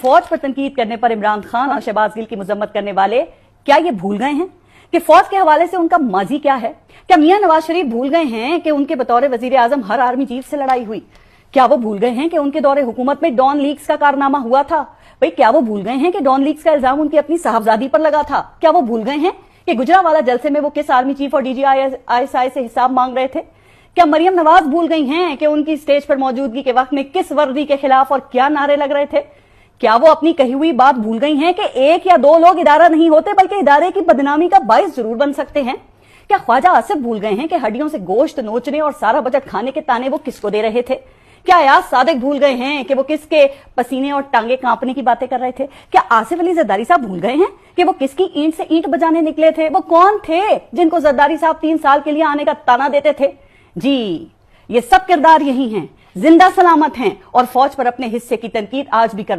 फौज पर तनकीद करने पर इमरान खान और शहबाज गिल की मजम्मत करने वाले क्या ये भूल गए हैं कि फौज के हवाले से उनका माजी क्या है? क्या मियां नवाज शरीफ भूल गए हैं कि उनके बतौर वजीर आजम हर आर्मी चीफ से लड़ाई हुई? क्या वो भूल गए हैं कि उनके दौरे हुकूमत में डॉन लीक्स का कारनामा हुआ था? भाई क्या वो भूल गए हैं कि डॉन लीक्स का इल्जाम उनकी अपनी साहबजादी पर लगा था? क्या वो भूल गए हैं कि गुजरावाला जलसे में वो किस आर्मी चीफ और DGI से हिसाब मांग रहे थे? क्या मरियम नवाज भूल गई हैं कि उनकी स्टेज पर मौजूदगी के वक्त में किस वर्दी के खिलाफ और क्या नारे लग रहे थे? क्या वो अपनी कही हुई बात भूल गई हैं कि एक या दो लोग इदारा नहीं होते बल्कि इदारे की बदनामी का बाइस जरूर बन सकते हैं? क्या ख्वाजा आसिफ भूल गए हैं कि हड्डियों से गोश्त नोचने और सारा बजट खाने के ताने वो किसको दे रहे थे? क्या अयाज सादिक भूल गए हैं कि वो किसके पसीने और टांगे कांपने की बातें कर रहे थे? क्या आसिफ अली जरदारी साहब भूल गए हैं कि वो किसकी ईंट से ईंट बजाने निकले थे? वो कौन थे जिनको जरदारी साहब 3 साल के लिए आने का ताना देते थे? जी, ये सब किरदार यही हैं, जिंदा सलामत हैं और फौज पर अपने हिस्से की तनकीद आज भी करने